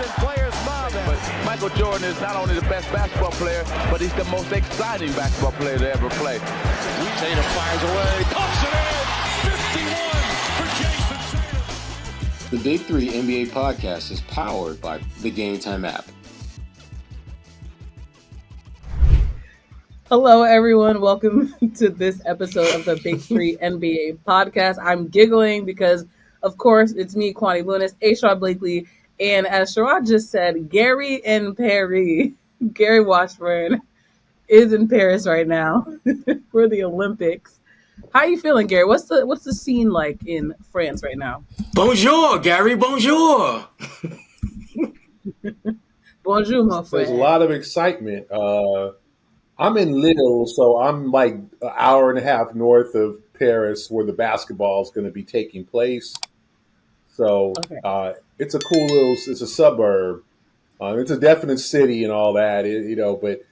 and players smiling. But Michael Jordan is not only the best basketball player, but he's the most exciting basketball player to ever play. Tatum fires away, pumps it in, 51 for Jayson Tatum. The Big Three NBA podcast is powered by the Game Time app. Hello, everyone. Welcome to this episode of the Big Three NBA podcast. I'm giggling because, of course, it's me, Kwani Lunis, Sherrod Blakely, and as Sherrod just said, Gary in Paris, Gary Washburn, is in Paris right now for the Olympics. How are you feeling, Gary? What's the scene like in France right now? Bonjour, Gary. Bonjour. Bonjour, my friend. There's a lot of excitement. I'm in Lille, so I'm like an hour and a half north of Paris where the basketball is going to be taking place. So okay. It's a cool little, it's a suburb. It's a definite city and all that, but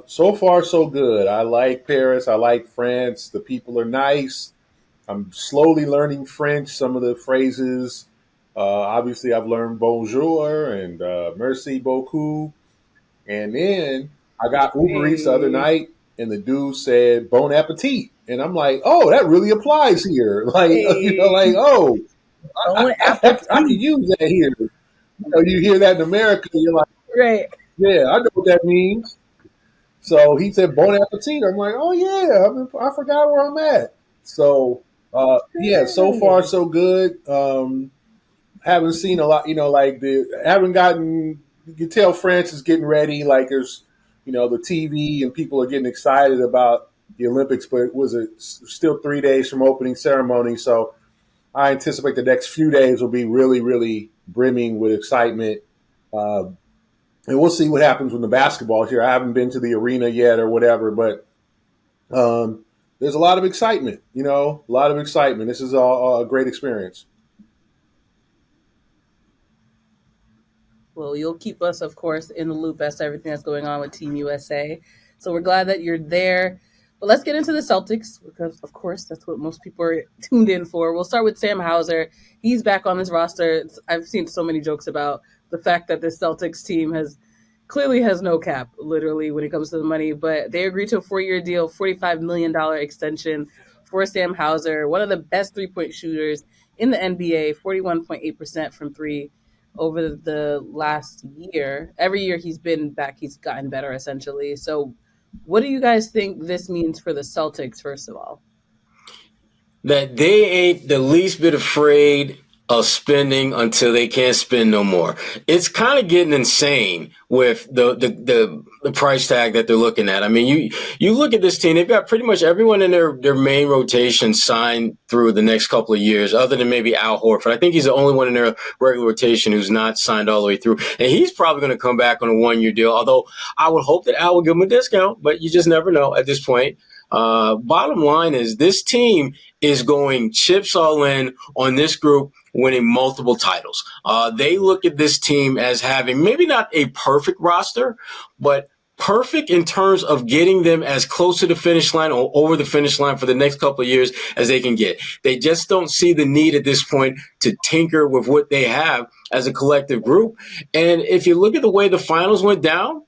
so far so good. I like Paris. I like France. The people are nice. I'm slowly learning French, some of the phrases. Obviously, I've learned bonjour and merci beaucoup. And then I got Uber Eats the other night, and the dude said "Bon appetit," and I'm like, "Oh, that really applies here." Like, I can use that here. You hear that in America, you're like, right? Yeah, I know what that means. So he said "Bon appetit." I'm like, "Oh yeah, I forgot where I'm at." So so far so good. Haven't seen a lot, haven't gotten. You can tell France is getting ready. Like there's. The TV and people are getting excited about the Olympics, but it was still 3 days from opening ceremony. So I anticipate the next few days will be really, really brimming with excitement. And we'll see what happens with the basketball here. I haven't been to the arena yet or whatever, but there's a lot of excitement, a lot of excitement. This is a great experience. Well, you'll keep us, of course, in the loop as to everything that's going on with Team USA. So we're glad that you're there. But let's get into the Celtics because, of course, that's what most people are tuned in for. We'll start with Sam Hauser. He's back on this roster. I've seen so many jokes about the fact that this Celtics team clearly has no cap, literally, when it comes to the money. But they agreed to a 4-year deal, $45 million extension for Sam Hauser, one of the best three-point shooters in the NBA, 41.8% from three. Over the last year. Every year he's been back, he's gotten better, essentially. So what do you guys think this means for the Celtics, first of all? That they ain't the least bit afraid of spending until they can't spend no more. It's kind of getting insane with the price tag that they're looking at. I mean, you look at this team, they've got pretty much everyone in their main rotation signed through the next couple of years, other than maybe Al Horford. I think he's the only one in their regular rotation who's not signed all the way through. And he's probably going to come back on a 1-year deal, although I would hope that Al will give him a discount, but you just never know at this point. Bottom line is this team is going chips all in on this group winning multiple titles. They look at this team as having maybe not a perfect roster, but perfect in terms of getting them as close to the finish line or over the finish line for the next couple of years as they can get. They just don't see the need at this point to tinker with what they have as a collective group. And if you look at the way the finals went down,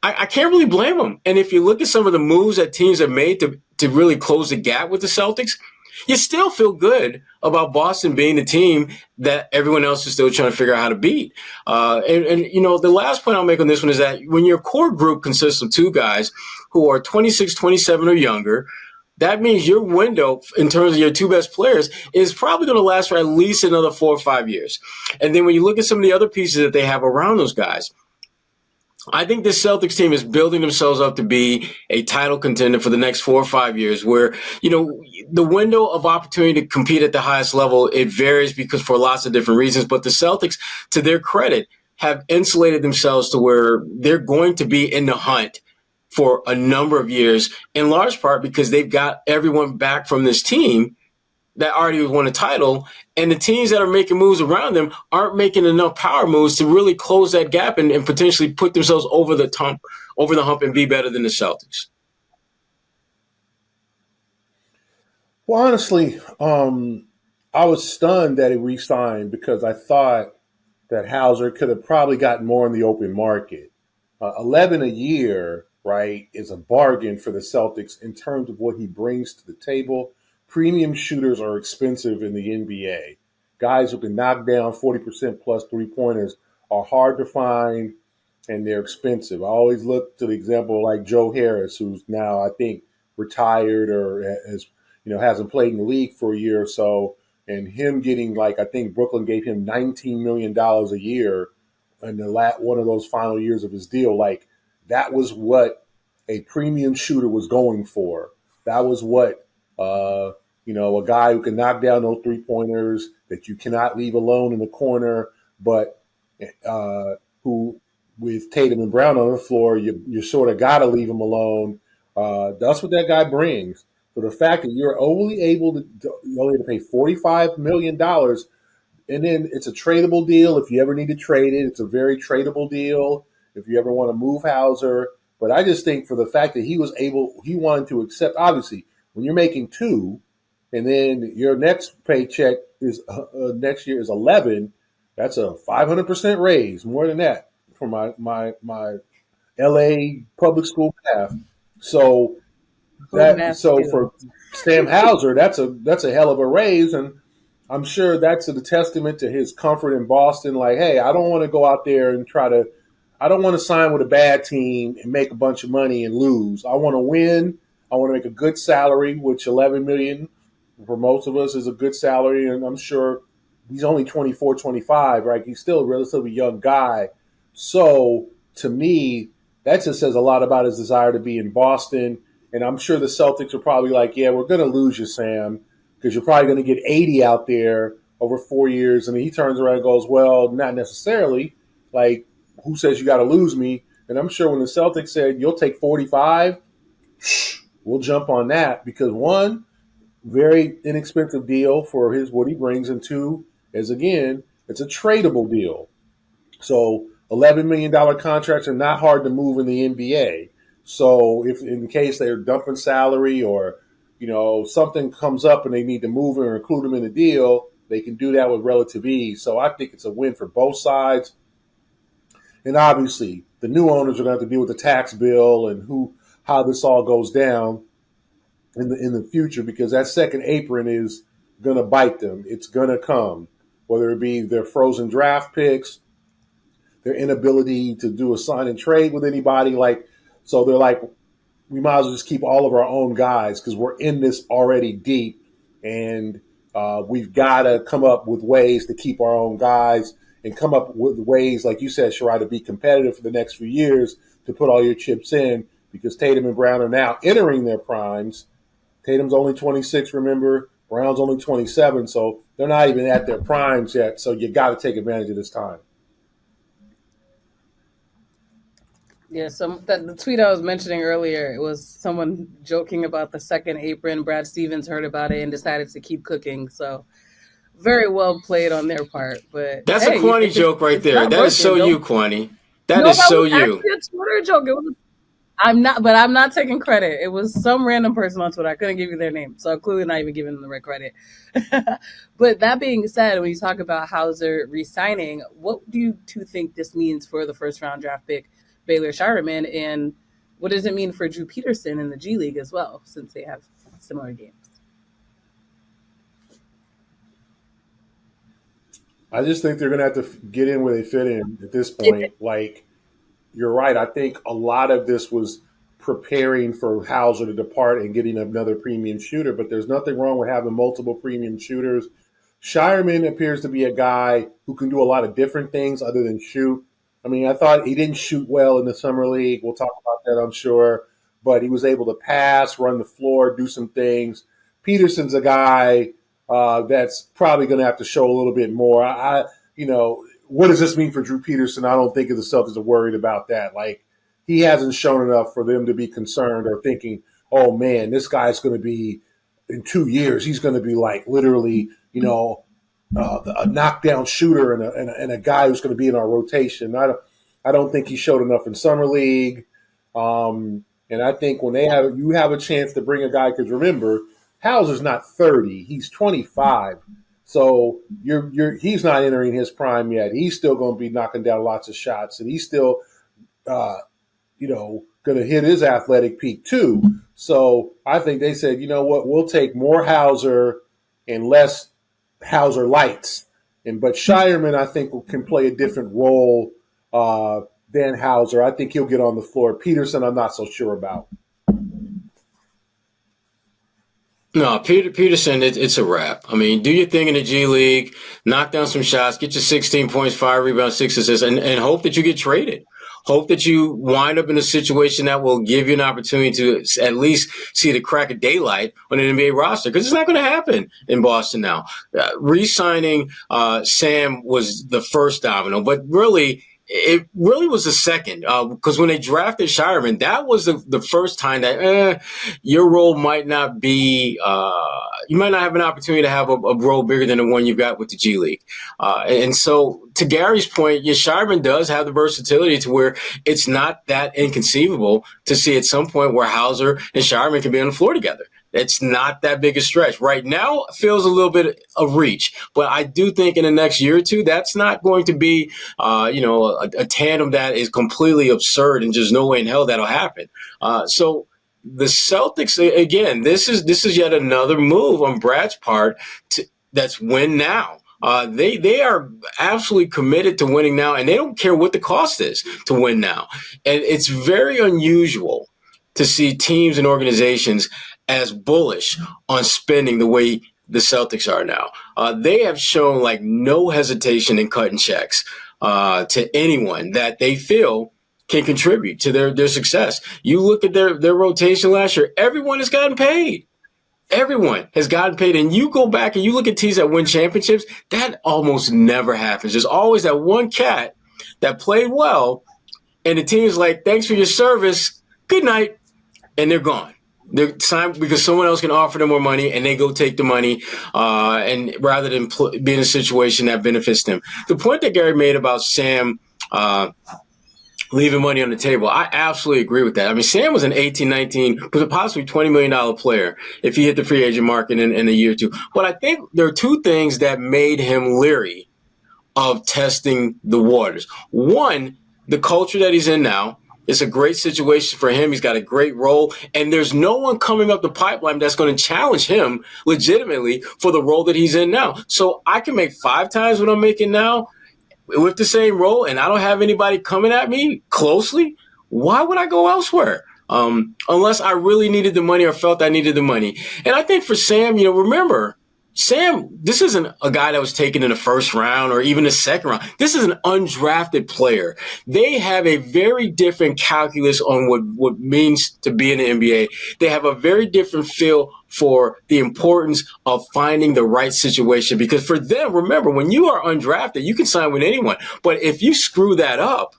I can't really blame them. And if you look at some of the moves that teams have made to really close the gap with the Celtics, you still feel good about Boston being the team that everyone else is still trying to figure out how to beat. The last point I'll make on this one is that when your core group consists of two guys who are 26, 27 or younger, that means your window in terms of your two best players is probably going to last for at least another 4 or 5 years. And then when you look at some of the other pieces that they have around those guys, I think this Celtics team is building themselves up to be a title contender for the next 4 or 5 years where, the window of opportunity to compete at the highest level, it varies because for lots of different reasons. But the Celtics, to their credit, have insulated themselves to where they're going to be in the hunt for a number of years, in large part because they've got everyone back from this team that already won a title, and the teams that are making moves around them aren't making enough power moves to really close that gap and potentially put themselves over the hump and be better than the Celtics. Well, honestly, I was stunned that he re-signed because I thought that Hauser could have probably gotten more in the open market. 11 a year, right, is a bargain for the Celtics in terms of what he brings to the table. Premium shooters are expensive in the NBA. Guys who can knock down 40% plus three-pointers are hard to find, and they're expensive. I always look to the example like Joe Harris, who's now, I think, retired or hasn't played in the league for a year or so, and him getting, like, I think Brooklyn gave him $19 million a year in one of those final years of his deal. Like, that was what a premium shooter was going for. That was what a guy who can knock down those three-pointers that you cannot leave alone in the corner, but who, with Tatum and Brown on the floor, you sort of got to leave him alone. That's what that guy brings. So the fact that you're only able to pay $45 million, and then it's a tradable deal if you ever need to trade it. It's a very tradable deal if you ever want to move Hauser. But I just think for the fact that he wanted to accept, obviously, when you're making $2, and then your next paycheck is next year is 11, that's a 500% raise, more than that for my LA public school math. So for Sam Hauser, that's a hell of a raise, and I'm sure that's a testament to his comfort in Boston. Like, hey, I don't want to go out there and I don't want to sign with a bad team and make a bunch of money and lose. I want to win. I want to make a good salary, which $11 million for most of us is a good salary, and I'm sure he's only 24, 25, right? He's still a relatively young guy. So to me, that just says a lot about his desire to be in Boston. And I'm sure the Celtics are probably like, yeah, we're going to lose you, Sam, because you're probably going to get 80 out there over 4 years. And he turns around and goes, well, not necessarily. Like, who says you got to lose me? And I'm sure when the Celtics said, you'll take 45, we'll jump on that because, one, very inexpensive deal for what he brings, and two, is, again, it's a tradable deal. So $11 million contracts are not hard to move in the NBA. So if in case they're dumping salary or, something comes up and they need to move him or include him in the deal, they can do that with relative ease. So I think it's a win for both sides. And obviously the new owners are going to have to deal with the tax bill and how this all goes down in the future, because that second apron is going to bite them. It's going to come, whether it be their frozen draft picks, their inability to do a sign and trade with anybody. So they're like, we might as well just keep all of our own guys because we're in this already deep, and we've got to come up with ways to keep our own guys and come up with ways, like you said, Sherrod, to be competitive for the next few years, to put all your chips in, because Tatum and Brown are now entering their primes. Tatum's only 26, remember. Brown's only 27, so they're not even at their primes yet. So you got to take advantage of this time. Yeah, the tweet I was mentioning earlier, it was someone joking about the second apron. Brad Stevens heard about it and decided to keep cooking. So very well played on their part. But that's a Kwani joke right there. That is so you, Kwani. That is so you. Actually a Twitter joke. I'm not taking credit. It was some random person on Twitter. I couldn't give you their name, so I'm clearly not even giving them the right credit. But that being said, when you talk about Hauser re-signing, what do you two think this means for the first round draft pick, Baylor Scheierman, and what does it mean for Drew Peterson in the G League as well, since they have similar games? I just think they're going to have to get in where they fit in at this point. Like, you're right. I think a lot of this was preparing for Hauser to depart and getting another premium shooter, but there's nothing wrong with having multiple premium shooters. Scheierman appears to be a guy who can do a lot of different things other than shoot. I mean, I thought he didn't shoot well in the summer league. We'll talk about that, I'm sure. But he was able to pass, run the floor, do some things. Peterson's a guy that's probably going to have to show a little bit more. What does this mean for Drew Peterson? I don't think the Celtics are worried about that. Like, he hasn't shown enough for them to be concerned or thinking, oh, man, this guy's going to be, in 2 years, he's going to be like literally, a knockdown shooter and a guy who's going to be in our rotation. I don't think he showed enough in summer league. And I think when you have a chance to bring a guy, because remember, Hauser's not 30, he's 25. So he's not entering his prime yet. He's still going to be knocking down lots of shots, and he's still, going to hit his athletic peak too. So I think they said, you know what, we'll take more Hauser and less Hauser lights. But Shireman, I think, can play a different role than Hauser. I think he'll get on the floor. Peterson, I'm not so sure about. No, Peterson, it's a wrap. I mean, do your thing in the G League, knock down some shots, get your 16 points, 5 rebounds, 6 assists, and hope that you get traded. Hope that you wind up in a situation that will give you an opportunity to at least see the crack of daylight on an NBA roster, because it's not going to happen in Boston now. Re-signing Sam was the first domino, but really, it really was the second, because when they drafted Shireman, that was the first time that your role might not be, you might not have an opportunity to have a role bigger than the one you've got with the G League. And so, to Gary's point, Shireman does have the versatility to where it's not that inconceivable to see at some point where Hauser and Shireman can be on the floor together. It's not that big a stretch. Right now, it feels a little bit of reach, but I do think in the next year or two, that's not going to be, a tandem that is completely absurd and just no way in hell that'll happen. So the Celtics, again, this is yet another move on Brad's part that's win now. They are absolutely committed to winning now, and they don't care what the cost is to win now. And it's very unusual to see teams and organizations as bullish on spending the way the Celtics are now. They have shown like no hesitation in cutting checks to anyone that they feel can contribute to their success. You look at their rotation last year, everyone has gotten paid. Everyone has gotten paid. And you go back and you look at teams that win championships, that almost never happens. There's always that one cat that played well, and the team's like, thanks for your service, good night, and they're gone. They're signed because someone else can offer them more money, and they go take the money, and rather than be in a situation that benefits them. The point that Gary made about Sam leaving money on the table, I absolutely agree with that. I mean, Sam was an 18, 19, possibly $20 million player if he hit the free agent market in a year or two. But I think there are two things that made him leery of testing the waters. One, the culture that he's in now. It's a great situation for him. He's got a great role, and there's no one coming up the pipeline that's going to challenge him legitimately for the role that he's in now. So I can make 5 times what I'm making now with the same role, and I don't have anybody coming at me closely. Why would I go elsewhere? Unless I really needed the money or felt I needed the money. And I think for Sam, remember, Sam, this isn't a guy that was taken in the first round or even the second round. This is an undrafted player. They have a very different calculus on what it means to be in the NBA. They have a very different feel for the importance of finding the right situation. Because for them, remember, when you are undrafted, you can sign with anyone. But if you screw that up,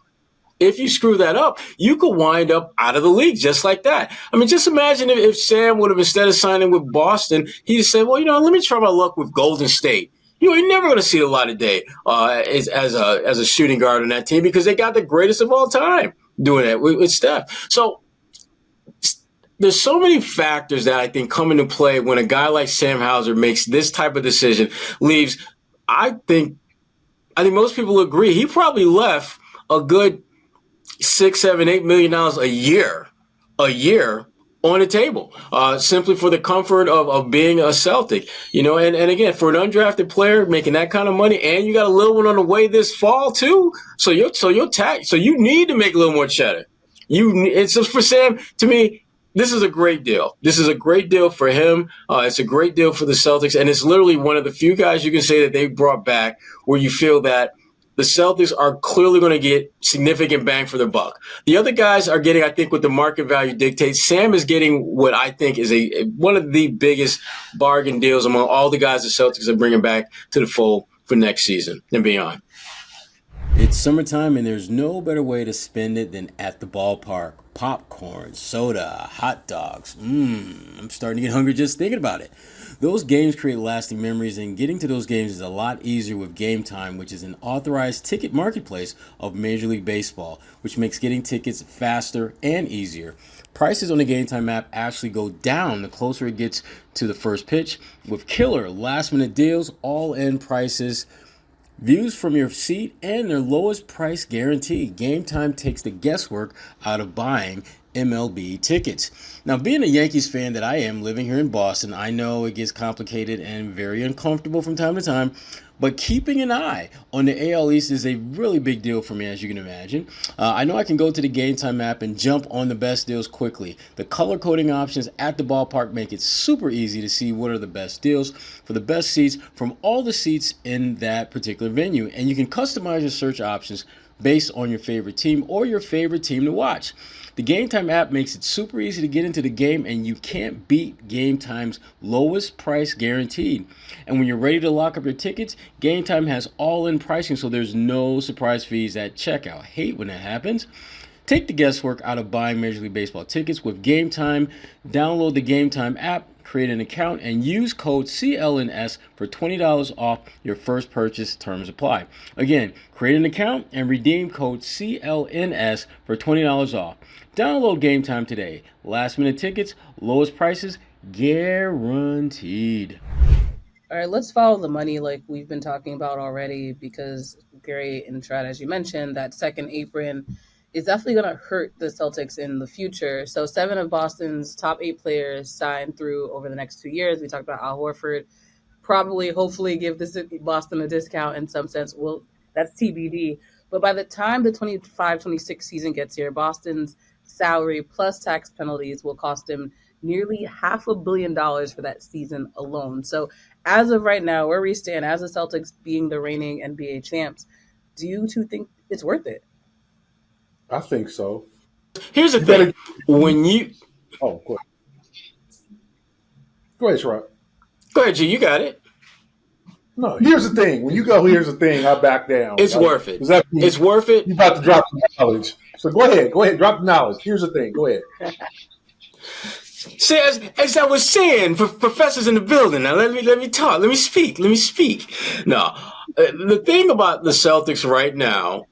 you could wind up out of the league just like that. I mean, just imagine if Sam would have, instead of signing with Boston, he said, well, let me try my luck with Golden State. You're never going to see a lot of day as a shooting guard on that team because they got the greatest of all time doing that with Steph. So there's so many factors that I think come into play when a guy like Sam Hauser makes this type of decision, leaves. I think most people agree he probably left a good $6, $7, $8 million a year on the table, simply for the comfort of being a Celtic, and again, for an undrafted player making that kind of money, and you got a little one on the way this fall too. So you need to make a little more cheddar. It's just for Sam, to me, this is a great deal. This is a great deal for him. It's a great deal for the Celtics. And it's literally one of the few guys you can say that they brought back where you feel that the Celtics are clearly going to get significant bang for their buck. The other guys are getting, I think, what the market value dictates. Sam is getting what I think is one of the biggest bargain deals among all the guys the Celtics are bringing back to the fold for next season and beyond. It's summertime, and there's no better way to spend it than at the ballpark. Popcorn, soda, hot dogs. I'm starting to get hungry just thinking about it. Those games create lasting memories, and getting to those games is a lot easier with Game Time, which is an authorized ticket marketplace of Major League Baseball, which makes getting tickets faster and easier. Prices on the Game Time app actually go down the closer it gets to the first pitch, with killer last-minute deals, all-in prices, views from your seat, and their lowest price guarantee. Game Time takes the guesswork out of buying MLB tickets. Now, being a Yankees fan that I am, living here in Boston, I know it gets complicated and very uncomfortable from time to time, but keeping an eye on the AL East is a really big deal for me, as you can imagine. I know I can go to the Game Time app and jump on the best deals quickly. The color coding options at the ballpark make it super easy to see what are the best deals for the best seats from all the seats in that particular venue. And you can customize your search options based on your favorite team or your favorite team to watch. The Game Time app makes it super easy to get into the game, and you can't beat Game Time's lowest price guaranteed. And when you're ready to lock up your tickets, Game Time has all-in pricing, so there's no surprise fees at checkout. Hate when that happens. Take the guesswork out of buying Major League Baseball tickets with Game Time. Download the Game Time app, create an account, and use code CLNS for $20 off your first purchase. Terms apply. Again, create an account and redeem code CLNS for $20 off. Download Game Time today. Last minute tickets, lowest prices, guaranteed. All right, let's follow the money like we've been talking about already, because Gary and Trad, as you mentioned, that second apron is definitely going to hurt the Celtics in the future. So 7 of Boston's top 8 players signed through over the next 2 years. We talked about Al Horford. Probably, hopefully, give this Boston a discount in some sense. Well, that's TBD. But by the time the 25-26 season gets here, Boston's salary plus tax penalties will cost him nearly $500 million for that season alone. So as of right now, where we stand as the Celtics being the reigning NBA champs, do you two think it's worth it? I think so. Here's the thing. When you... Oh, go ahead. Go ahead, Sherrod. Go ahead, G. You got it. No, here's the thing. When you go, here's the thing, I back down. It's worth it. It's worth it. You're about to drop the knowledge. So go ahead. Go ahead. Drop the knowledge. Here's the thing. Go ahead. See, as I was saying, professors in the building. Now let me talk. Let me speak. No, the thing about the Celtics right now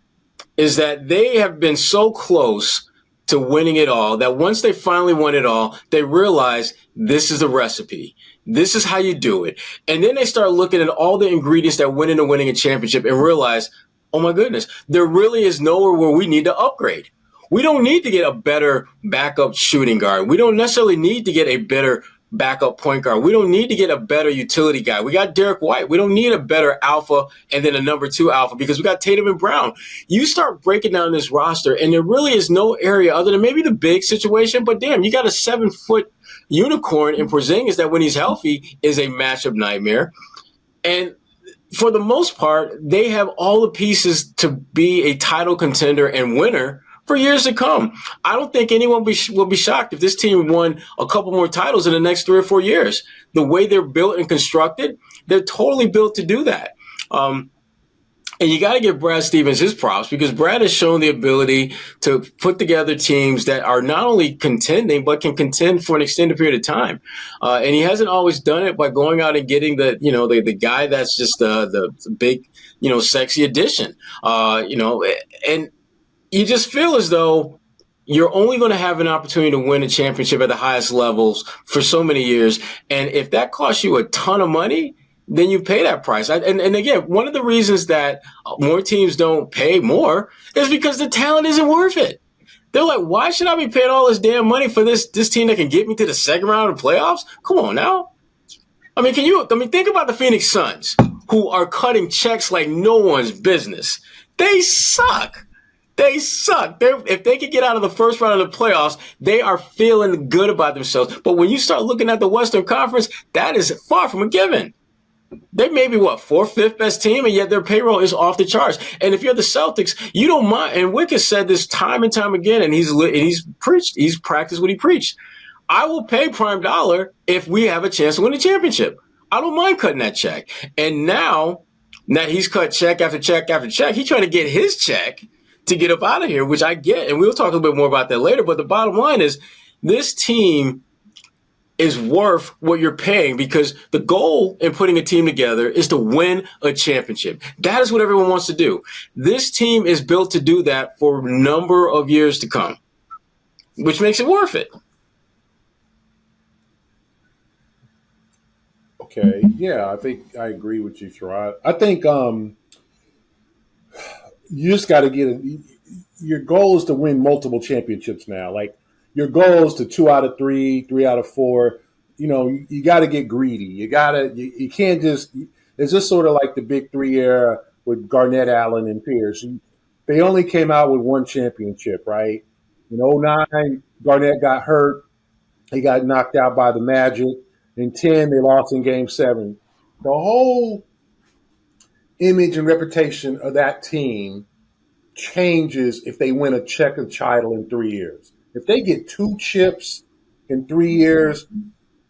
is that they have been so close to winning it all that once they finally won it all, they realize this is a recipe. This is how you do it. And then they start looking at all the ingredients that went into winning a championship and realize, oh my goodness, there really is nowhere where we need to upgrade. We don't need to get a better backup shooting guard. We don't necessarily need to get a better backup point guard. We don't need to get a better utility guy. We got Derek White. We don't need a better alpha and then a number 2 alpha because we got Tatum and Brown. You start breaking down this roster, and there really is no area other than maybe the big situation, but damn, you got a 7-foot unicorn in Porzingis that when he's healthy is a matchup nightmare. And for the most part, they have all the pieces to be a title contender and winner for years to come. I don't think anyone will be shocked if this team won a couple more titles in the next 3 or 4 years. The way they're built and constructed, they're totally built to do that. And you got to give Brad Stevens his props because Brad has shown the ability to put together teams that are not only contending, but can contend for an extended period of time. And he hasn't always done it by going out and getting the guy that's just the big, sexy addition, and you just feel as though you're only going to have an opportunity to win a championship at the highest levels for so many years. And if that costs you a ton of money, then you pay that price. And again, one of the reasons that more teams don't pay more is because the talent isn't worth it. They're like, why should I be paying all this damn money for this team that can get me to the second round of the playoffs? Come on now. Think about the Phoenix Suns, who are cutting checks like no one's business. They suck. If they could get out of the first round of the playoffs, they are feeling good about themselves. But when you start looking at the Western Conference, that is far from a given. They may be 4th, 5th best team, and yet their payroll is off the charts. And if you're the Celtics, you don't mind. And Wick has said this time and time again, and he's practiced what he preached. I will pay prime dollar if we have a chance to win a championship. I don't mind cutting that check. And now that he's cut check after check after check, he's trying to get his check to get up out of here, which I get. And we'll talk a little bit more about that later. But the bottom line is this team is worth what you're paying, because the goal in putting a team together is to win a championship. That is what everyone wants to do. This team is built to do that for a number of years to come, which makes it worth it. Okay, yeah, I think I agree with you, Sherrod. I think you just got to your goal is to win multiple championships now. Like, your goal is to 2 out of 3, 3 out of 4. You got to get greedy. You can't just. It's just sort of like the Big Three era with Garnett, Allen, and Pierce. They only came out with one championship, right? In '09, Garnett got hurt. He got knocked out by the Magic. In 10, they lost in Game 7. The whole image and reputation of that team changes if they win a checker title in 3 years. If they get 2 chips in 3 years,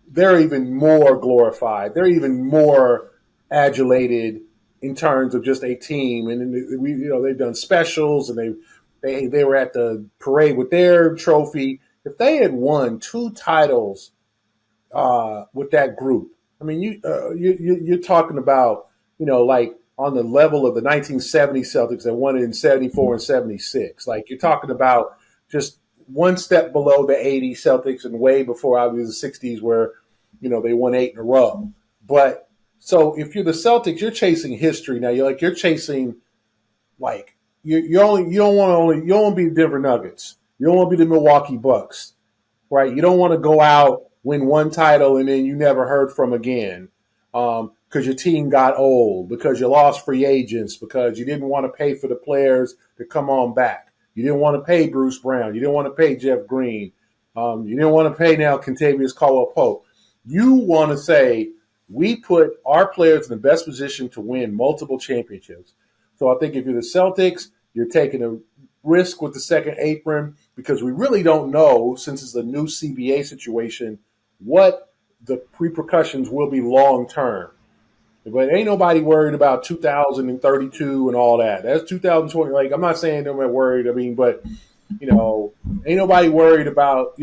they're even more glorified. They're even more adulated in terms of just a team. And they've done specials, and they were at the parade with their trophy. If they had won 2 titles with that group, I mean, you're talking about, like on the level of the 1970 Celtics that won it in 74 and 76. Like, you're talking about just one step below the 80 Celtics and way before obviously the 60s where, they won 8 in a row. But so if you're the Celtics, you're chasing history now. You're chasing, like, you don't want to be the Denver Nuggets. You don't want to be the Milwaukee Bucks, right? You don't want to go out, win one title, and then you never heard from again. Because your team got old, because you lost free agents, because you didn't want to pay for the players to come on back. You didn't want to pay Bruce Brown. You didn't want to pay Jeff Green. You didn't want to pay now Kentavious Caldwell-Pope. You want to say, we put our players in the best position to win multiple championships. So I think if you're the Celtics, you're taking a risk with the second apron, because we really don't know, since it's a new CBA situation, what the repercussions will be long term. But ain't nobody worried about 2032 and all that. That's 2020. Like, I'm not saying they're worried. I mean, but, ain't nobody worried about,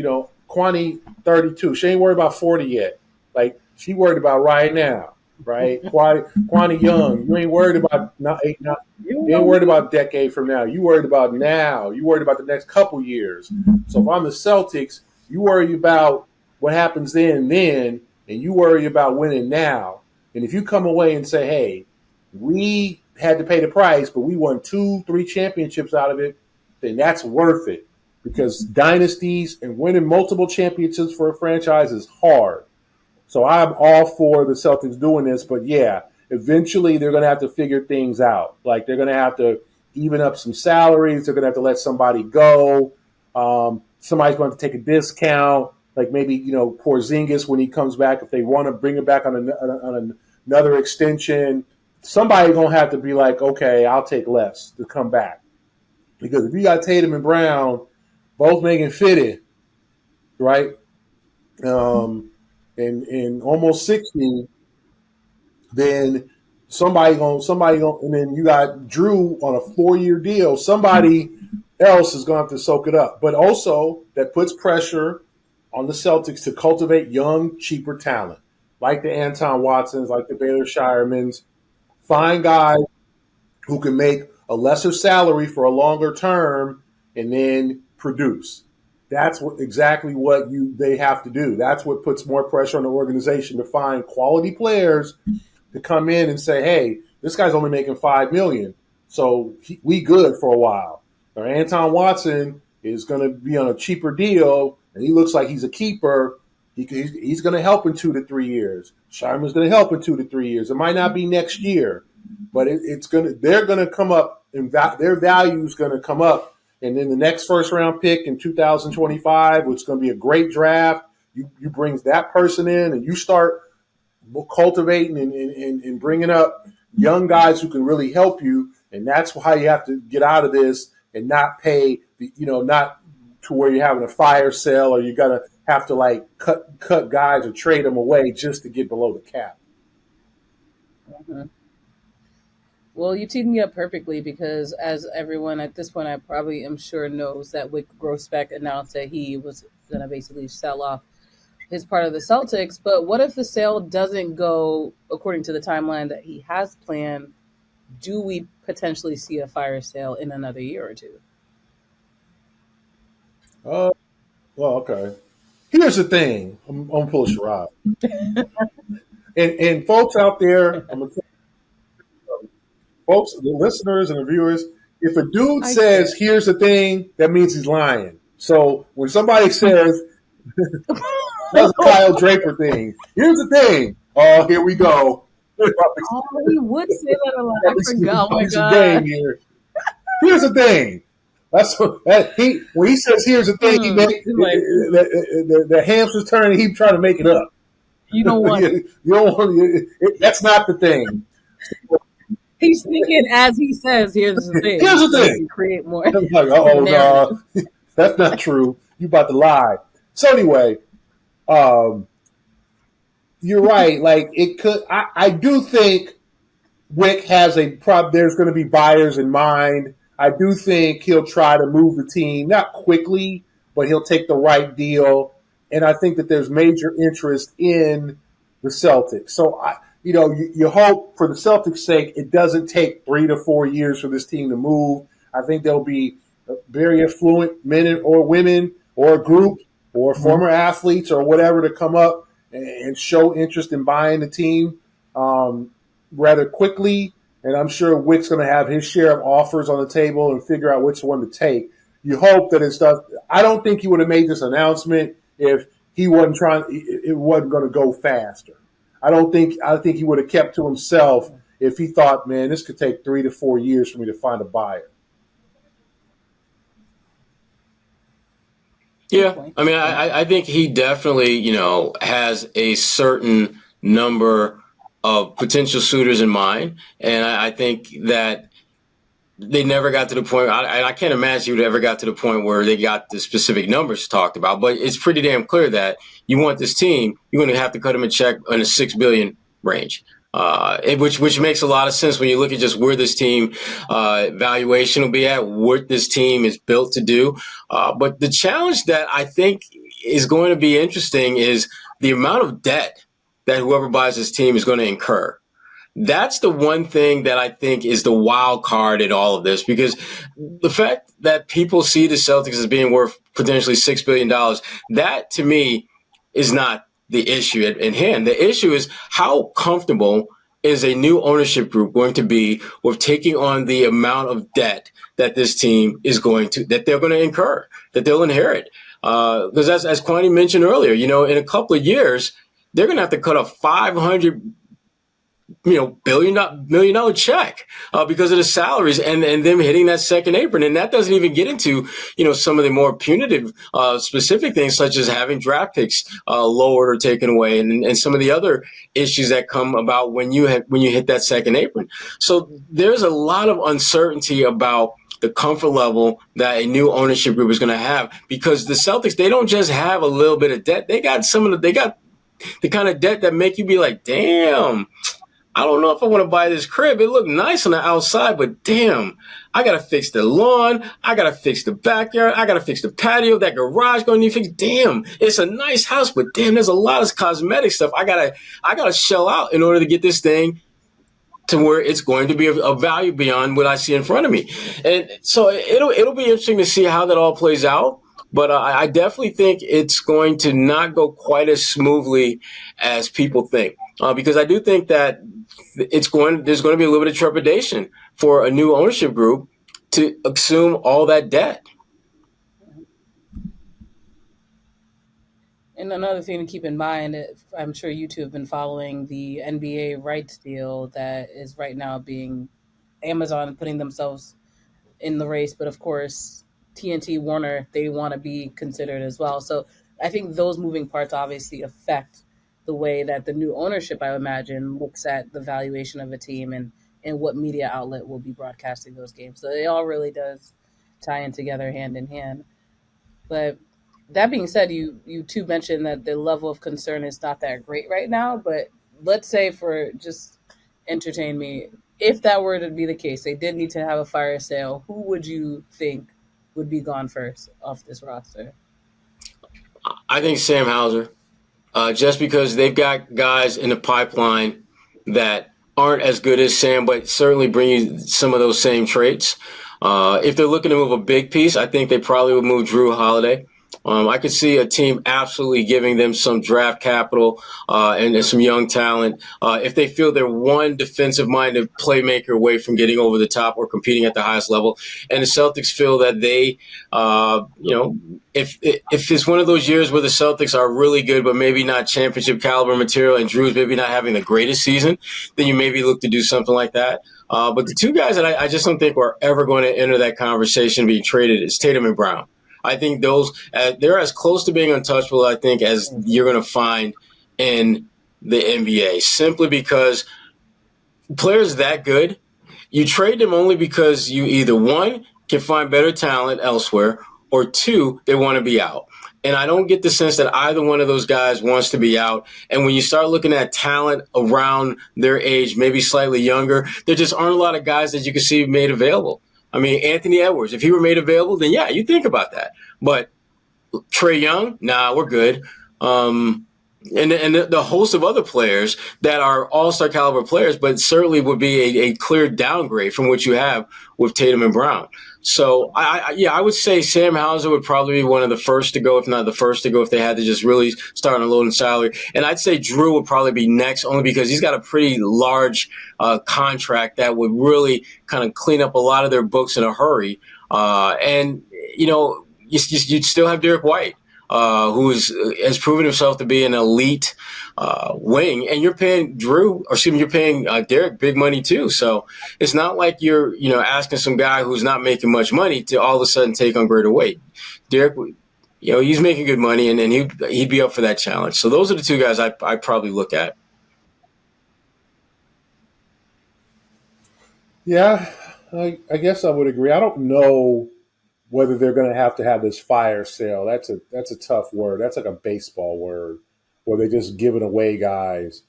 Kwani 32. She ain't worried about 40 yet. Like, she worried about right now, right? Kwani Young, you ain't worried about you ain't worried about a decade from now. You worried about now. You worried about the next couple years. So if I'm the Celtics, you worry about what happens then, and you worry about winning now. And if you come away and say, hey, we had to pay the price, but we won 2-3 championships out of it, then that's worth it. Because dynasties and winning multiple championships for a franchise is hard. So I'm all for the Celtics doing this. But, yeah, eventually they're going to have to figure things out. Like, they're going to have to even up some salaries. They're going to have to let somebody go. Somebody's going to take a discount. Like, maybe, Porzingis, when he comes back, if they want to bring him back on another extension, somebody's going to have to be like, okay, I'll take less to come back. Because if you got Tatum and Brown both making 50, right, and almost 60, then somebody going, and then you got Drew on a 4-year deal. Somebody else is going to have to soak it up. But also, that puts pressure on the Celtics to cultivate young, cheaper talent, like the Anton Watsons, like the Baylor Shiremans. Find guys who can make a lesser salary for a longer term and then produce. That's exactly what they have to do. That's what puts more pressure on the organization to find quality players to come in and say, hey, this guy's only making $5 million, so we good for a while. Or Anton Watson is going to be on a cheaper deal, and he looks like he's a keeper. He's going to help in 2 to 3 years. Sharman's going to help in 2 to 3 years. It might not be next year, but they're going to come up, and their value is going to come up. And then the next first-round pick in 2025, which is going to be a great draft, you bring that person in, and you start cultivating and bringing up young guys who can really help you. And that's how you have to get out of this and not pay, not to where you're having a fire sale or you're going to have to, like, cut guys or trade them away just to get below the cap. Mm-hmm. Well, you teed me up perfectly because, as everyone at this point I probably am sure knows, that Wick Grossbeck announced that he was going to basically sell off his part of the Celtics. But what if the sale doesn't go according to the timeline that he has planned? Do we potentially see a fire sale in another year or two? Well, okay. Here's the thing. I'm gonna pull a Sherrod. And folks out there, I'm gonna tell you, folks, the listeners and the viewers, if a dude says, "Here's the thing," that means he's lying. So when somebody says, "That's a Kyle Draper thing," here's the thing. Oh, here we go. Oh, he would say that a lot. I forgot. Oh my He's a game god. here. Here's the thing. That's what when he says, "Here's the thing," he make the hamster's turning. He trying to make it up. You don't want it. You don't want it. That's not the thing. He's thinking as he says, "Here's the thing." Here's the So he thing. can create more. I'm like, no, that's not true. You about to lie. So anyway, you're right. Like it could. I do think Wick has a there's going to be buyers in mind. I do think he'll try to move the team, not quickly, but he'll take the right deal. And I think that there's major interest in the Celtics. So, you hope for the Celtics' sake it doesn't take 3 to 4 years for this team to move. I think there'll be very affluent men or women or a group or former athletes or whatever to come up and show interest in buying the team rather quickly. And I'm sure Wick's going to have his share of offers on the table and figure out which one to take. You hope that it's stuff. I don't think he would have made this announcement if he wasn't trying. It wasn't going to go faster. I think he would have kept to himself if he thought, man, this could take 3 to 4 years for me to find a buyer. Yeah, I mean, I think he definitely, has a certain number of potential suitors in mind, and I think that they never got to the point. I can't imagine he would ever got to the point where they got the specific numbers talked about. But it's pretty damn clear that you want this team, you're going to have to cut them a check in the $6 billion range. Which makes a lot of sense when you look at just where this team valuation will be at, what this team is built to do. But the challenge that I think is going to be interesting is the amount of debt that whoever buys this team is going to incur. That's the one thing that I think is the wild card in all of this, because the fact that people see the Celtics as being worth potentially $6 billion, that to me is not the issue in hand. The issue is how comfortable is a new ownership group going to be with taking on the amount of debt that this team is that they're going to incur, that they'll inherit. Because as Kwani mentioned earlier, in a couple of years, they're going to have to cut a $500 million dollar check because of the salaries and them hitting that second apron. And that doesn't even get into, some of the more punitive specific things such as having draft picks lowered or taken away and some of the other issues that come about when you hit that second apron. So there's a lot of uncertainty about the comfort level that a new ownership group is going to have, because the Celtics, they don't just have a little bit of debt. They got the kind of debt that make you be like, damn, I don't know if I want to buy this crib. It looked nice on the outside, but damn, I got to fix the lawn. I got to fix the backyard. I got to fix the patio. That garage going to need fixed. Damn, it's a nice house, but damn, there's a lot of cosmetic stuff. I gotta shell out in order to get this thing to where it's going to be of value beyond what I see in front of me. And so it'll be interesting to see how that all plays out. But I definitely think it's going to not go quite as smoothly as people think, because I do think that there's going to be a little bit of trepidation for a new ownership group to assume all that debt. And another thing to keep in mind, I'm sure you two have been following the NBA rights deal that is right now being Amazon putting themselves in the race. But of course, TNT, Warner, they want to be considered as well. So I think those moving parts obviously affect the way that the new ownership, I imagine, looks at the valuation of a team and what media outlet will be broadcasting those games. So it all really does tie in together hand in hand. But that being said, you two mentioned that the level of concern is not that great right now. But let's say, for just entertain me, if that were to be the case, they did need to have a fire sale, who would you think would be gone first off this roster? I think Sam Hauser. just because they've got guys in the pipeline that aren't as good as Sam, but certainly bring you some of those same traits. If they're looking to move a big piece, I think they probably would move Drew Holiday. I could see a team absolutely giving them some draft capital and some young talent if they feel they're one defensive-minded playmaker away from getting over the top or competing at the highest level. And the Celtics feel that they, if it's one of those years where the Celtics are really good but maybe not championship caliber material and Drew's maybe not having the greatest season, then you maybe look to do something like that. But the two guys that I just don't think are ever going to enter that conversation being traded is Tatum and Brown. I think those they're as close to being untouchable, I think, as you're going to find in the NBA, simply because players that good, you trade them only because you either, one, can find better talent elsewhere, or two, they want to be out. And I don't get the sense that either one of those guys wants to be out. And when you start looking at talent around their age, maybe slightly younger, there just aren't a lot of guys that you can see made available. I mean, Anthony Edwards, if he were made available, then yeah, you think about that. But Trae Young, nah, we're good. And the host of other players that are all-star caliber players, but certainly would be a clear downgrade from what you have with Tatum and Brown. So, I would say Sam Hauser would probably be one of the first to go, if not the first to go, if they had to just really start on a low salary. And I'd say Drew would probably be next, only because he's got a pretty large contract that would really kind of clean up a lot of their books in a hurry. You'd still have Derek White, who has proven himself to be an elite wing, and you're paying Derek big money too. So it's not like you're asking some guy who's not making much money to all of a sudden take on greater weight. Derek, he's making good money, and he'd be up for that challenge. So those are the two guys I'd probably look at. Yeah, I guess I would agree. I don't know whether they're going to have this fire sale. That's a tough word. That's like a baseball word, where they're just giving away guys.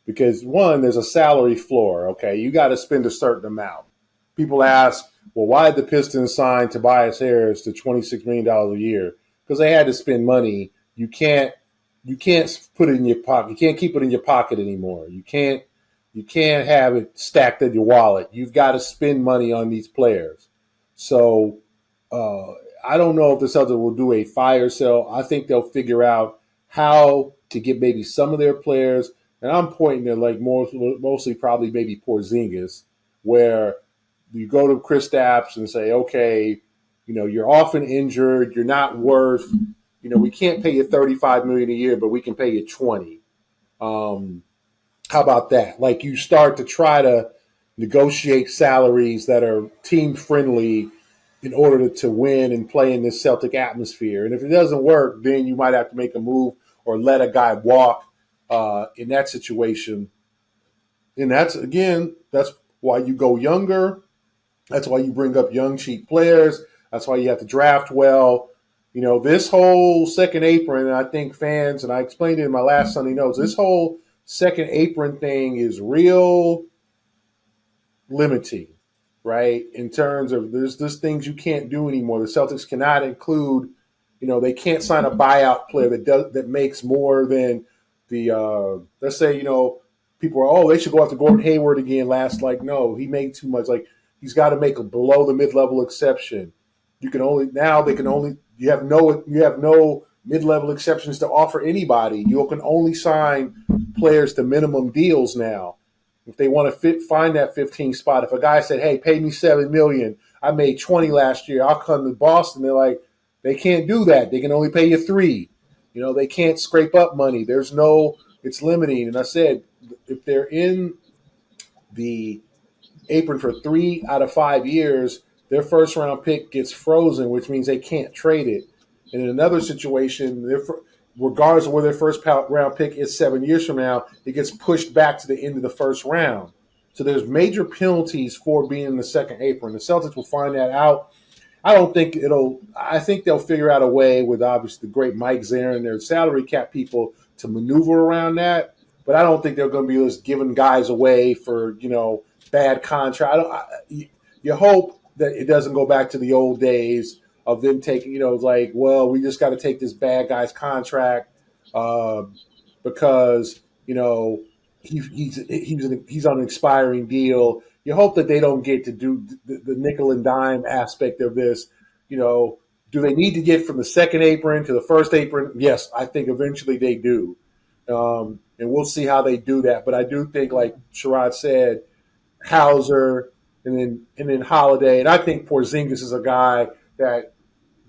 Because one, there's a salary floor. Okay, you got to spend a certain amount. People ask, well, why did the Pistons sign Tobias Harris to $26 million a year? Because they had to spend money. You can't put it in your pocket. You can't keep it in your pocket anymore. You can't have it stacked in your wallet. You've got to spend money on these players. So I don't know if the Celtics will do a fire sale. I think they'll figure out how to get maybe some of their players, and I'm pointing to like mostly probably maybe Porzingis, where you go to Kristaps and say, okay, you're often injured, you're not worth, we can't pay you $35 million a year, but we can pay you $20. How about that? Like, you start to try to negotiate salaries that are team friendly in order to win and play in this Celtic atmosphere. And if it doesn't work, then you might have to make a move or let a guy walk in that situation. And that's why you go younger. That's why you bring up young, cheap players. That's why you have to draft well. This whole second apron, and I think fans, and I explained it in my last Sunday Notes, this whole second apron thing is real limiting, right? In terms of there's things you can't do anymore. The Celtics cannot include, they can't sign a buyout player that makes more than the let's say, people are, they should go after Gordon Hayward again no, he made too much. Like, he's got to make a below the mid-level exception. You have no mid-level exceptions to offer anybody. You can only sign players to minimum deals now. If they want to find that 15 spot, if a guy said, hey, pay me $7 million, I made 20 last year, I'll come to Boston. They're like, they can't do that. They can only pay you 3. They can't scrape up money. It's limiting. And I said, if they're in the apron for 3 out of 5 years, their first round pick gets frozen, which means they can't trade it. And in another situation, regardless of where their first round pick is 7 years from now, it gets pushed back to the end of the first round. So there's major penalties for being in the second apron. The Celtics will find that out. I think they'll figure out a way with obviously the great Mike Zarin and their salary cap people to maneuver around that. But I don't think they're going to be just giving guys away for, bad contract. You hope that it doesn't go back to the old days of them taking, we just got to take this bad guy's contract. uh, because he's on an expiring deal. You hope that they don't get to do the nickel and dime aspect of this. Do they need to get from the second apron to the first apron? Yes, I think eventually they do. And we'll see how they do that. But I do think, like Sherrod said, Hauser and then Holiday, and I think Porzingis is a guy that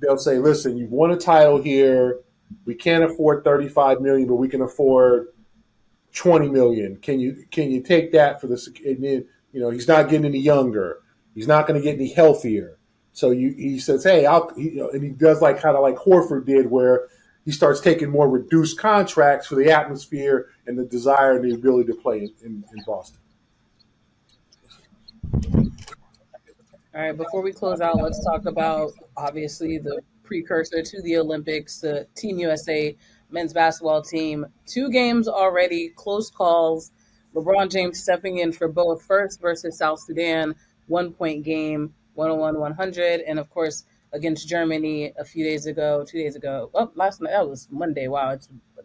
they'll say, listen, you've won a title here. We can't afford $35 million, but we can afford $20 million. Can you take that for this? And then, he's not getting any younger. He's not going to get any healthier. So he says, hey, and he does kind of like Horford did, where he starts taking more reduced contracts for the atmosphere and the desire and the ability to play in Boston. All right, before we close out, let's talk about, obviously, the precursor to the Olympics, the Team USA men's basketball team. 2 games already, close calls. LeBron James stepping in for both. First versus South Sudan, 1-point game, 101-100. And, of course, against Germany 2 days ago. Oh, last night, that was Monday. Wow,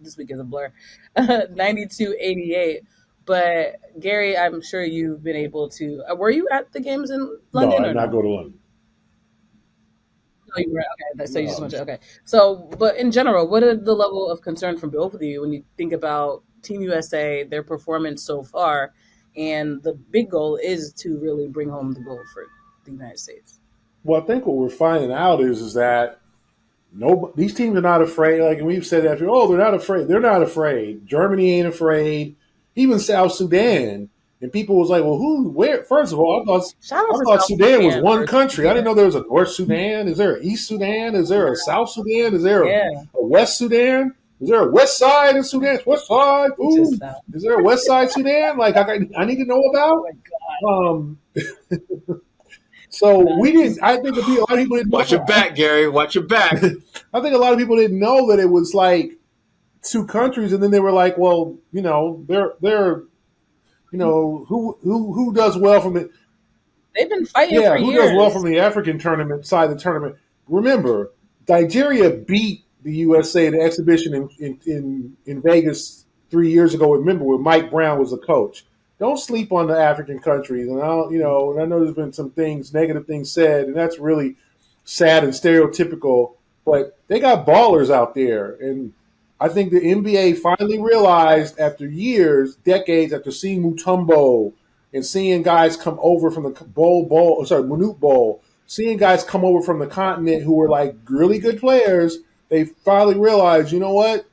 this week is a blur. 92-88. But Gary, I'm sure you've been able to. Were you at the games in London? No, I did not go to London. No, you were okay. So you just went to okay. So, but in general, what are the level of concern from both of you when you think about Team USA, their performance so far, and the big goal is to really bring home the gold for the United States? Well, I think what we're finding out is that these teams are not afraid. Like, and we've said that, they're not afraid. They're not afraid. Germany ain't afraid. Even South Sudan. And people was like, well, where? First of all, I thought Sudan was one country. I didn't know there was a North Sudan. Is there an East Sudan? Is there a South Sudan? Is there a West Sudan? Is there a West Side in Sudan? West Side? Ooh. Is there a West Side Sudan? Like, I need to know about? Oh, my God. So we didn't. I think a lot of people didn't watch your back, Gary. Watch your back. I think a lot of people didn't know that it was like 2 countries, and then they were like, well, they're who does well from it? They've been fighting for years. Who does well from the African tournament side of the tournament? Remember, Nigeria beat the USA in the exhibition in Vegas 3 years ago. Remember, when Mike Brown was the coach. Don't sleep on the African countries. And and I know there's been some negative things said, and that's really sad and stereotypical. But they got ballers out there, and I think the NBA finally realized after decades, after seeing Mutombo and seeing guys come over from the Manute Bowl, seeing guys come over from the continent who were like really good players, they finally realized, you know what?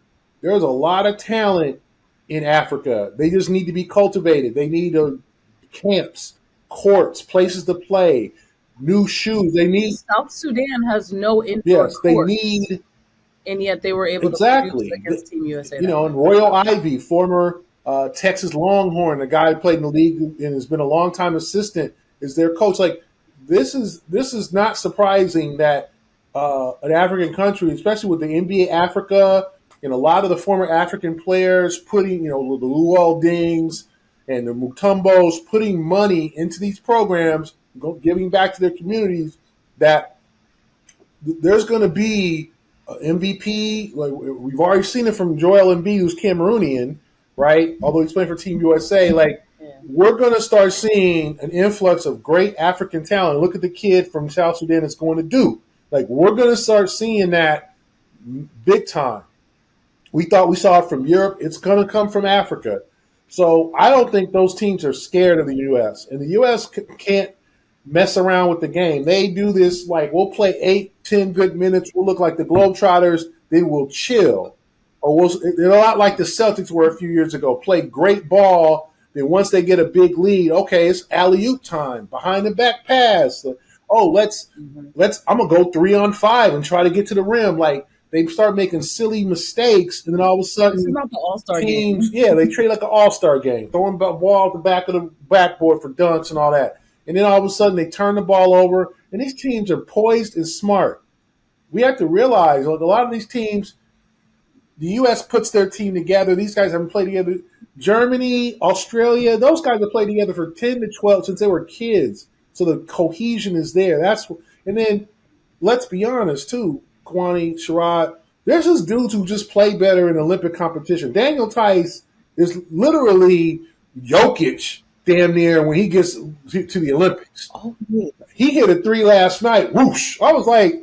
There's a lot of talent in Africa. They just need to be cultivated. They need camps, courts, places to play, new shoes. They need. South Sudan has no indoor courts. They need. And yet they were able to produce against Team USA. And Royal Ivy, former Texas Longhorn, a guy who played in the league and has been a long-time assistant, is their coach. Like, this is not surprising that an African country, especially with the NBA Africa and a lot of the former African players putting, the Luol Dings and the Mutombos putting money into these programs, giving back to their communities, that there's going to be MVP. Like, we've already seen it from Joel Embiid, who's Cameroonian, right? Although he's playing for Team USA. We're going to start seeing an influx of great African talent. Look at the kid from South Sudan that's going to Duke. We're going to start seeing that big time. We thought we saw it from Europe. It's going to come from Africa. So I don't think those teams are scared of the U.S. And the U.S. can't mess around with the game. They do this we'll play 8-10 good minutes. We'll look like the Globetrotters. They will chill. Or they're a lot like the Celtics were a few years ago. Play great ball. Then once they get a big lead, okay, it's alley-oop time. Behind the back pass. I'm gonna go 3-on-5 and try to get to the rim. They start making silly mistakes, and then all of a sudden, it's not the All-Star game. Yeah, they treat it like an All-Star game, throwing the ball at the back of the backboard for dunks and all that. And then all of a sudden, they turn the ball over, and these teams are poised and smart. We have to realize, a lot of these teams, the U.S. puts their team together. These guys haven't played together. Germany, Australia, those guys have played together for 10 to 12 since they were kids. So the cohesion is there. And then let's be honest too, Kwani, Sherrod, There's just dudes who just play better in Olympic competition. Daniel Tice is literally Jokic damn near when he gets to the Olympics. Oh, yeah. He hit a 3 last night. Whoosh. I was like,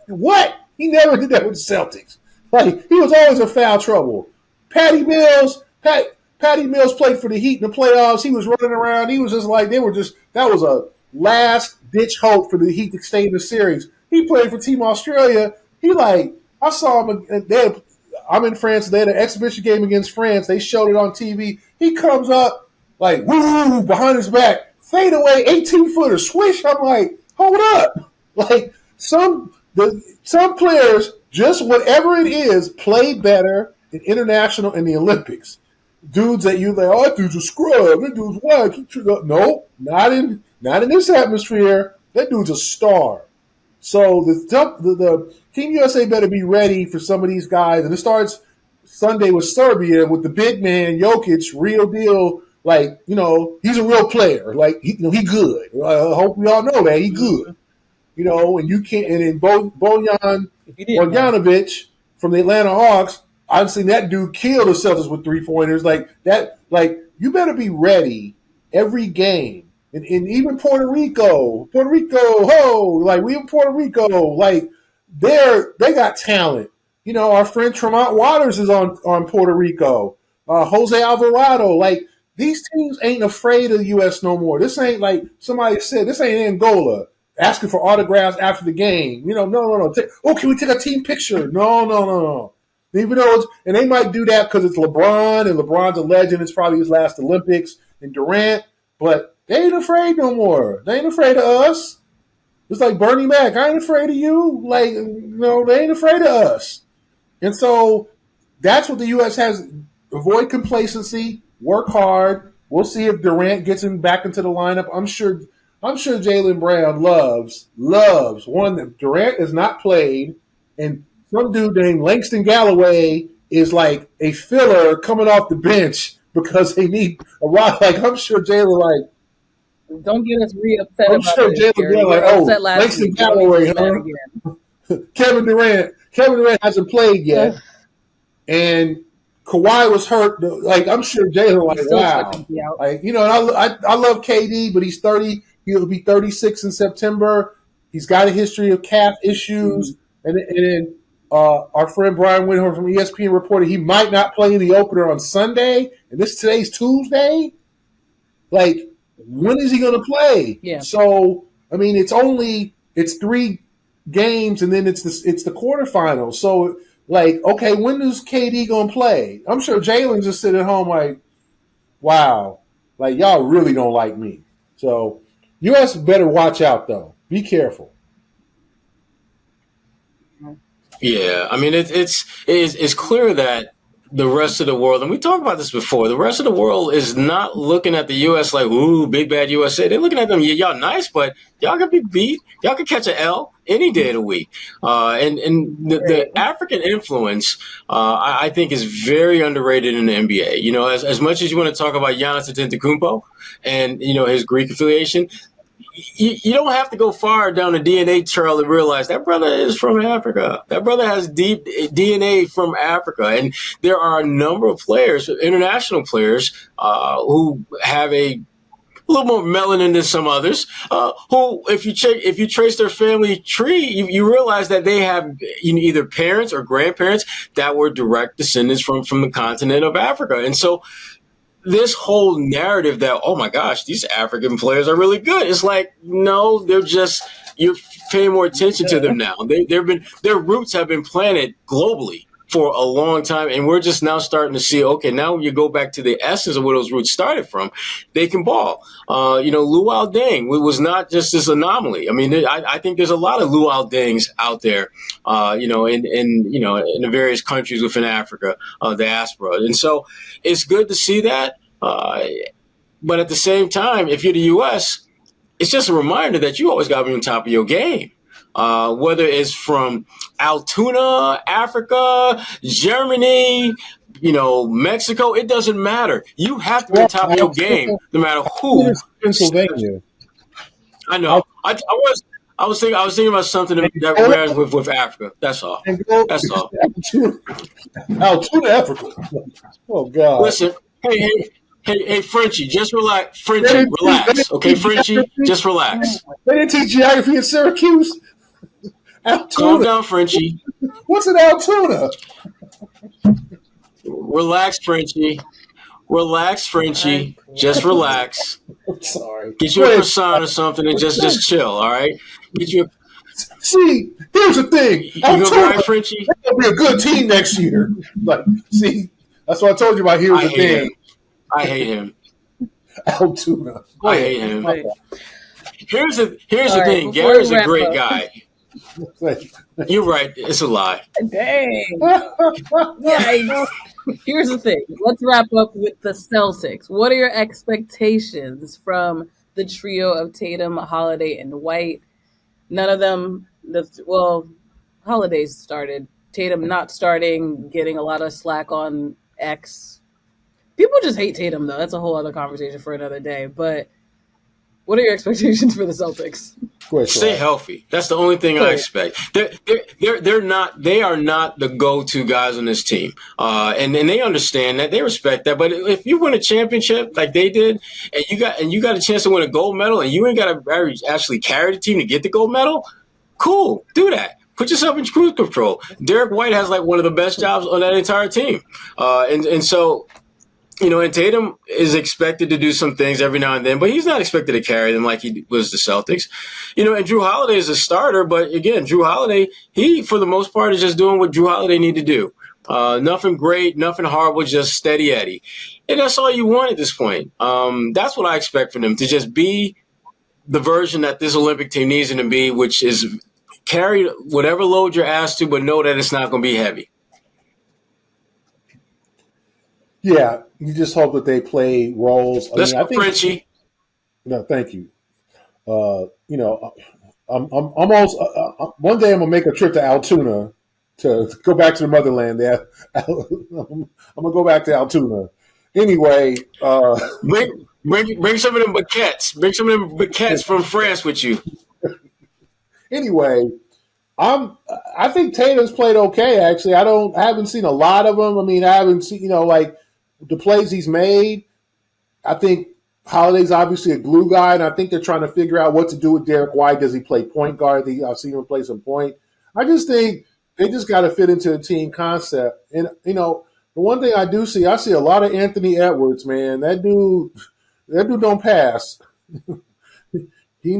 what? He never did that with the Celtics. Like, he was always in foul trouble. Patty Mills played for the Heat in the playoffs. He was running around. He was just like, that was a last-ditch hope for the Heat to stay in the series. He played for Team Australia. I saw him. I'm in France. They had an exhibition game against France. They showed it on TV. He comes up like, woo, behind his back, fade away, 18-footer, swish. I'm like, hold up. Like, some players, just whatever it is, play better in international and the Olympics. Dudes that you like, oh, that dude's a scrub. That dude's whack. No, not in this atmosphere. That dude's a star. So the Team USA better be ready for some of these guys. And it starts Sunday with Serbia with the big man, Jokic, real deal. Like, he's a real player. Like, he good. I hope we all know that. He good. And you can't. And then Bojan Bogdanovic from the Atlanta Hawks, I've seen that dude kill the Celtics with 3-pointers. Like that. Like, you better be ready every game. And even Puerto Rico, like we in Puerto Rico, like they got talent. Our friend Tremont Waters is on Puerto Rico. Jose Alvarado, like these teams ain't afraid of the U.S. no more. This ain't like somebody said. This ain't Angola asking for autographs after the game. No. Can we take a team picture? No. Even though and they might do that because it's LeBron and LeBron's a legend. It's probably his last Olympics and Durant, but. They ain't afraid no more. They ain't afraid of us. It's like Bernie Mac. I ain't afraid of you. Like, they ain't afraid of us. And so that's what the U.S. has. Avoid complacency. Work hard. We'll see if Durant gets him back into the lineup. I'm sure Jaylen Brown loves one that Durant has not played, and some dude named Langston Galloway is like a filler coming off the bench because they need a rock. Like, I'm sure Jaylen like. Don't get us re-upset I'm about sure this. Jaylen like, Langston Galloway, Kevin Durant hasn't played yet, and Kawhi was hurt. Like, I'm sure Jaylen like, wow, like and I love KD, but he's 30. He'll be 36 in September. He's got a history of calf issues, and then our friend Brian Windhorn from ESPN reported he might not play in the opener on Sunday, and today's Tuesday. Like, when is he going to play? Yeah. So, I mean, it's 3 games, and then it's the quarterfinals. So, like, okay, when is KD going to play? I'm sure Jaylen's just sitting at home like, wow, like, y'all really don't like me. So, U.S. better watch out, though. Be careful. Yeah, I mean, it's clear that the rest of the world, and we talked about this before, the rest of the world is not looking at the U.S. like, ooh, big bad USA. They're looking at them, yeah, y'all nice, but y'all can be beat. Y'all can catch an L any day of the week. And the African influence, I think, is very underrated in the NBA. As much as you want to talk about Giannis Antetokounmpo and, his Greek affiliation, you don't have to go far down the DNA trail to realize that brother is from Africa. That brother has deep DNA from Africa. And there are a number of players, international players, who have a little more melanin than some others, who, if you trace their family tree, you realize that they have either parents or grandparents that were direct descendants from the continent of Africa. And so this whole narrative that, oh my gosh, these African players are really good. It's like, no, you're paying more attention to them now. Their roots have been planted globally for a long time. And we're just now starting to see, okay, now when you go back to the essence of where those roots started from, they can ball. Luol Deng was not just this anomaly. I mean, I think there's a lot of Luol Dengs out there, in the various countries within Africa, diaspora. And so it's good to see that. But at the same time, if you're the U.S., it's just a reminder that you always got to be on top of your game. Whether it's from Altoona, Africa, Germany, Mexico, it doesn't matter. You have to be on top of your game, no matter who. Pennsylvania. I know. I was thinking about something that wears with Africa. That's all. That's all. Altoona, Africa. Oh God! Listen, hey, Frenchie, just relax. Frenchie, relax. Okay, Frenchie, just relax. They didn't teach geography in Syracuse. Altoona. Calm down, Frenchie. What's an Altoona? Relax, Frenchie. Relax, Frenchie. Just relax. I'm sorry. Get you a croissant or something and just chill. All right. Get you. See, here's the thing. You gonna be all right, Altoona, Frenchie? they're gonna be a good team next year. Like, see, that's what I told you about. Here's the thing. I hate him. Altoona. I hate him. Right. Here's the All thing. right, before Gary's we a wrap great up. guy. You're right. It's a lie. Dang. Yikes. Here's the thing. Let's wrap up with the Celtics. What are your expectations from the trio of Tatum, Holiday, and White? None of them, Holiday's started. Tatum not starting, getting a lot of slack on X. People just hate Tatum, though. That's a whole other conversation for another day. But what are your expectations for the Celtics? Stay healthy. That's the only thing I expect. They are not the go-to guys on this team, and they understand that. They respect that. But if you win a championship like they did, and you got a chance to win a gold medal, and you ain't got to actually carry the team to get the gold medal, cool, do that. Put yourself in cruise control. Derek White has like one of the best jobs on that entire team, and so. And Tatum is expected to do some things every now and then, but he's not expected to carry them like he was the Celtics. And Drew Holiday is a starter, but again, Drew Holiday, he, for the most part, is just doing what Drew Holiday need to do. Nothing great, nothing horrible, just steady Eddie. And that's all you want at this point. That's what I expect from them, to just be the version that this Olympic team needs them to be, which is carry whatever load you're asked to, but know that it's not going to be heavy. Yeah, you just hope that they play roles. I think Frenchie. No, thank you. I'm almost one day I'm gonna make a trip to Altoona to go back to the motherland. There, I'm gonna go back to Altoona. Anyway, bring some of them baguettes. Bring some of them baguettes from France with you. Anyway, I think Tatum's played okay. Actually, I haven't seen a lot of them. I mean, I haven't seen like. The plays he's made, I think Holiday's obviously a glue guy, and I think they're trying to figure out what to do with Derek White. Does he play point guard? I've seen him play some point. I just think they just got to fit into the team concept. And, the one thing I do see, I see a lot of Anthony Edwards, man. That dude don't pass. They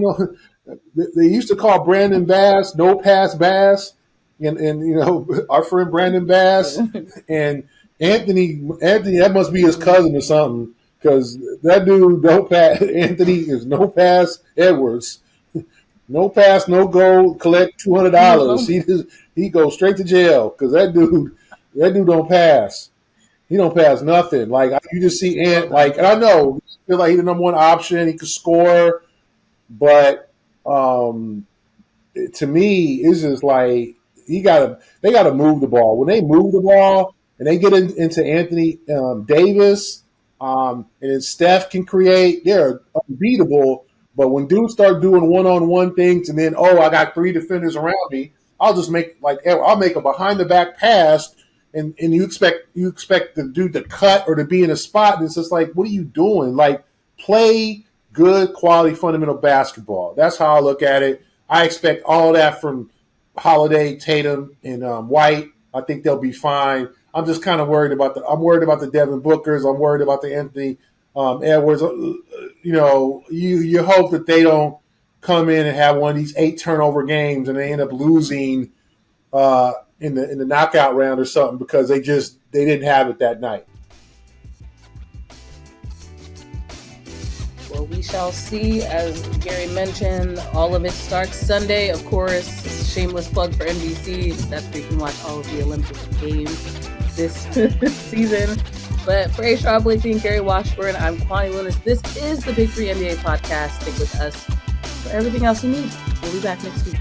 used to call Brandon Bass no pass Bass, and our friend Brandon Bass and Anthony, that must be his cousin or something, because that dude don't pass. Anthony is no pass Edwards, no pass, no goal, collect $200. He goes straight to jail because that dude don't pass. He don't pass nothing. Like you just see and I know feel like he's the number one option. He could score, but to me, it's just like they gotta move the ball. When they move the ball. And they get into Anthony Davis, and then Steph can create. They're unbeatable. But when dudes start doing one-on-one things, and then I got three defenders around me, I'll just make I'll make a behind-the-back pass, and you expect the dude to cut or to be in a spot, and it's just like, what are you doing? Like, play good quality fundamental basketball. That's how I look at it. I expect all that from Holiday, Tatum, and White. I think they'll be fine. I'm just kind of worried about the Devin Bookers. I'm worried about the Anthony Edwards. You hope that they don't come in and have one of these 8 turnover games and they end up losing in the knockout round or something because they didn't have it that night. Well, we shall see. As Gary mentioned, all of it starts Sunday. Of course, shameless plug for NBC. That's where you can watch all of the Olympic Games this season. But for Sherrod Blakely and Gary Washburn, I'm Kwani Lunis. This is the Big 3 NBA podcast. Stick with us for everything else you need. We'll be back next week.